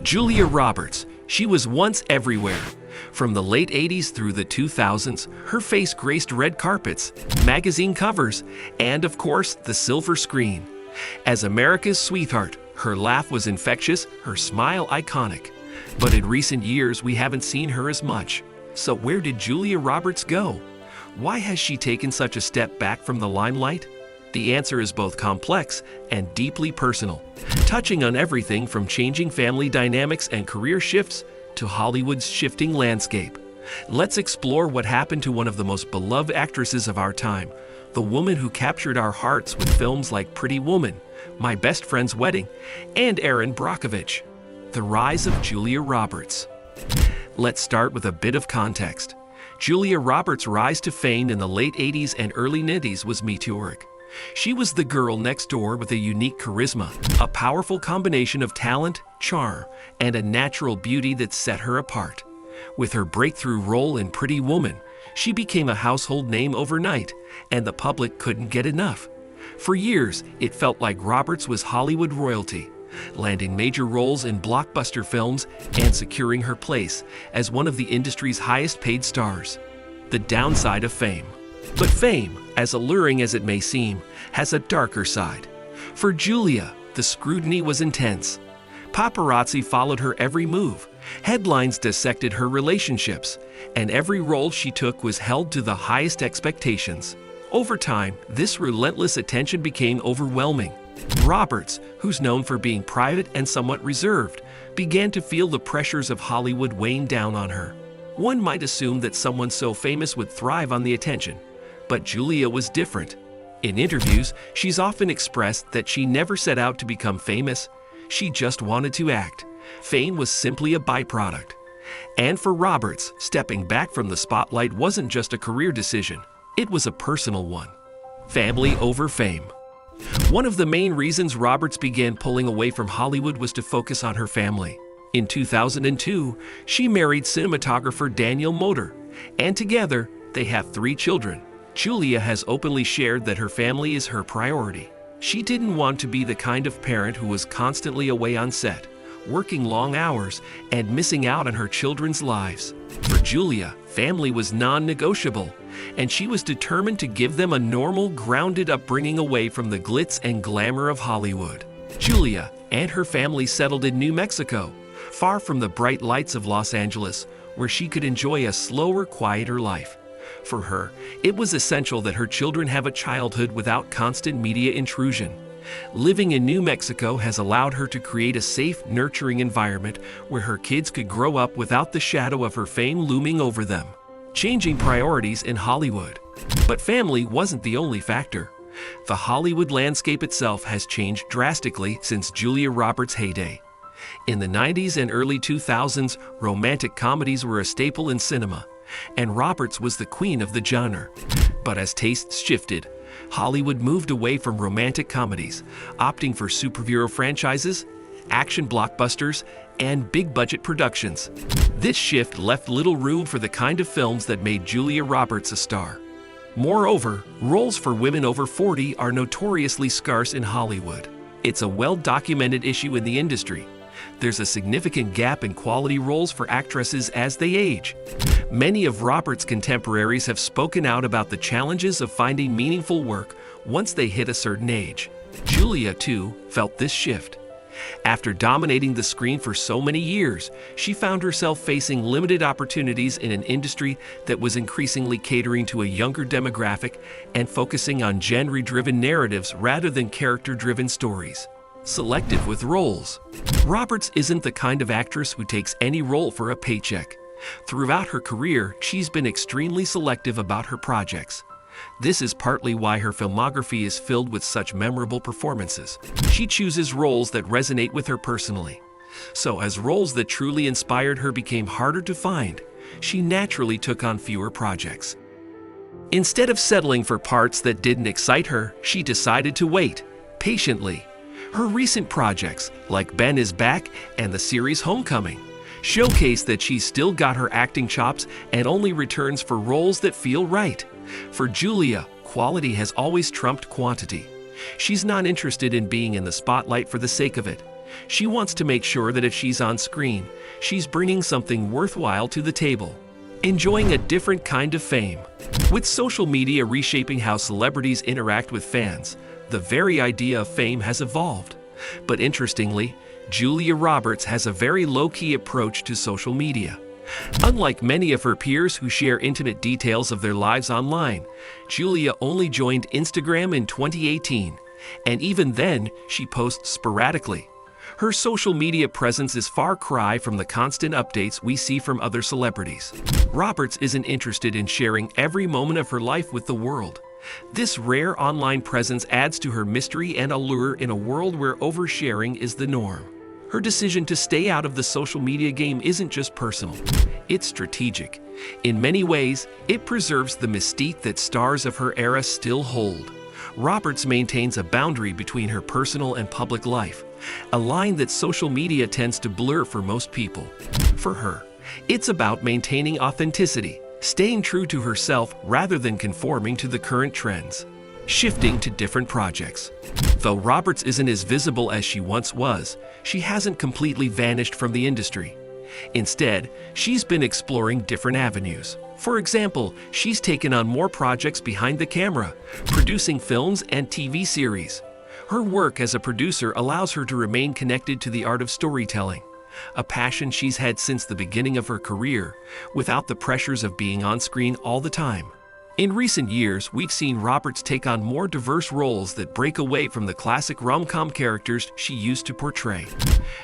Julia Roberts, she was once everywhere. From the late 80s through the 2000s, her face graced red carpets, magazine covers, and of course, the silver screen. As America's sweetheart, her laugh was infectious, her smile iconic. But in recent years, we haven't seen her as much. So where did Julia Roberts go? Why has she taken such a step back from the limelight? The answer is both complex and deeply personal, touching on everything from changing family dynamics and career shifts to Hollywood's shifting landscape. Let's explore what happened to one of the most beloved actresses of our time, the woman who captured our hearts with films like Pretty Woman, My Best Friend's Wedding, and Erin Brockovich. The rise of Julia Roberts. Let's start with a bit of context. Julia Roberts' rise to fame in the late 80s and early 90s was meteoric. She was the girl next door with a unique charisma, a powerful combination of talent, charm, and a natural beauty that set her apart. With her breakthrough role in Pretty Woman, she became a household name overnight, and the public couldn't get enough. For years, it felt like Roberts was Hollywood royalty, landing major roles in blockbuster films and securing her place as one of the industry's highest-paid stars. The downside of fame. But fame, as alluring as it may seem, has a darker side. For Julia, the scrutiny was intense. Paparazzi followed her every move, headlines dissected her relationships, and every role she took was held to the highest expectations. Over time, this relentless attention became overwhelming. Roberts, who's known for being private and somewhat reserved, began to feel the pressures of Hollywood weighing down on her. One might assume that someone so famous would thrive on the attention, but Julia was different. In interviews, she's often expressed that she never set out to become famous, she just wanted to act. Fame was simply a byproduct. And for Roberts, stepping back from the spotlight wasn't just a career decision, it was a personal one. Family over fame. One of the main reasons Roberts began pulling away from Hollywood was to focus on her family. In 2002, she married cinematographer Daniel Moder, and together they have 3 children. Julia has openly shared that her family is her priority. She didn't want to be the kind of parent who was constantly away on set, working long hours, and missing out on her children's lives. For Julia, family was non-negotiable, and she was determined to give them a normal, grounded upbringing away from the glitz and glamour of Hollywood. Julia and her family settled in New Mexico, far from the bright lights of Los Angeles, where she could enjoy a slower, quieter life. For her, it was essential that her children have a childhood without constant media intrusion. Living in New Mexico has allowed her to create a safe, nurturing environment where her kids could grow up without the shadow of her fame looming over them. Changing priorities in Hollywood. But family wasn't the only factor. The Hollywood landscape itself has changed drastically since Julia Roberts' heyday. In the 90s and early 2000s, romantic comedies were a staple in cinema, and Roberts was the queen of the genre. But as tastes shifted, Hollywood moved away from romantic comedies, opting for superhero franchises, action blockbusters, and big-budget productions. This shift left little room for the kind of films that made Julia Roberts a star. Moreover, roles for women over 40 are notoriously scarce in Hollywood. It's a well-documented issue in the industry. There's a significant gap in quality roles for actresses as they age. Many of Roberts' contemporaries have spoken out about the challenges of finding meaningful work once they hit a certain age. Julia, too, felt this shift. After dominating the screen for so many years, she found herself facing limited opportunities in an industry that was increasingly catering to a younger demographic and focusing on genre-driven narratives rather than character-driven stories. Selective with roles. Roberts isn't the kind of actress who takes any role for a paycheck. Throughout her career, she's been extremely selective about her projects. This is partly why her filmography is filled with such memorable performances. She chooses roles that resonate with her personally. So as roles that truly inspired her became harder to find, she naturally took on fewer projects. Instead of settling for parts that didn't excite her, she decided to wait, patiently. Her recent projects, like Ben is Back and the series Homecoming, showcase that she's still got her acting chops and only returns for roles that feel right. For Julia, quality has always trumped quantity. She's not interested in being in the spotlight for the sake of it. She wants to make sure that if she's on screen, she's bringing something worthwhile to the table, enjoying a different kind of fame. With social media reshaping how celebrities interact with fans, the very idea of fame has evolved. But interestingly, Julia Roberts has a very low-key approach to social media. Unlike many of her peers who share intimate details of their lives online, Julia only joined Instagram in 2018, and even then, she posts sporadically. Her social media presence is far cry from the constant updates we see from other celebrities. Roberts isn't interested in sharing every moment of her life with the world. This rare online presence adds to her mystery and allure in a world where oversharing is the norm. Her decision to stay out of the social media game isn't just personal, it's strategic. In many ways, it preserves the mystique that stars of her era still hold. Roberts maintains a boundary between her personal and public life, a line that social media tends to blur for most people. For her, it's about maintaining authenticity, staying true to herself rather than conforming to the current trends. Shifting to different projects. Though Roberts isn't as visible as she once was, she hasn't completely vanished from the industry. Instead, she's been exploring different avenues. For example, she's taken on more projects behind the camera, producing films and TV series. Her work as a producer allows her to remain connected to the art of storytelling, a passion she's had since the beginning of her career, without the pressures of being on screen all the time. In recent years, we've seen Roberts take on more diverse roles that break away from the classic rom-com characters she used to portray.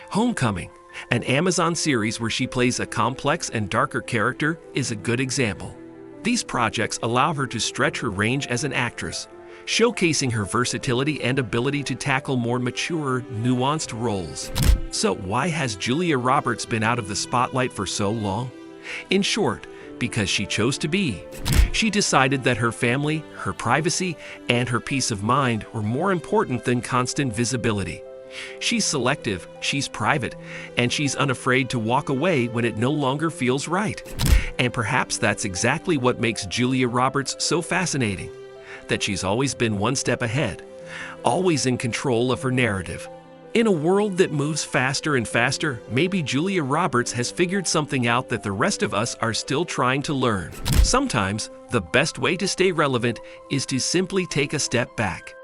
Homecoming, an Amazon series where she plays a complex and darker character, is a good example. These projects allow her to stretch her range as an actress, showcasing her versatility and ability to tackle more mature, nuanced roles. So why has Julia Roberts been out of the spotlight for so long? In short, because she chose to be. She decided that her family, her privacy, and her peace of mind were more important than constant visibility. She's selective, she's private, and she's unafraid to walk away when it no longer feels right. And perhaps that's exactly what makes Julia Roberts so fascinating, that she's always been one step ahead, always in control of her narrative. In a world that moves faster and faster, maybe Julia Roberts has figured something out that the rest of us are still trying to learn. Sometimes, the best way to stay relevant is to simply take a step back.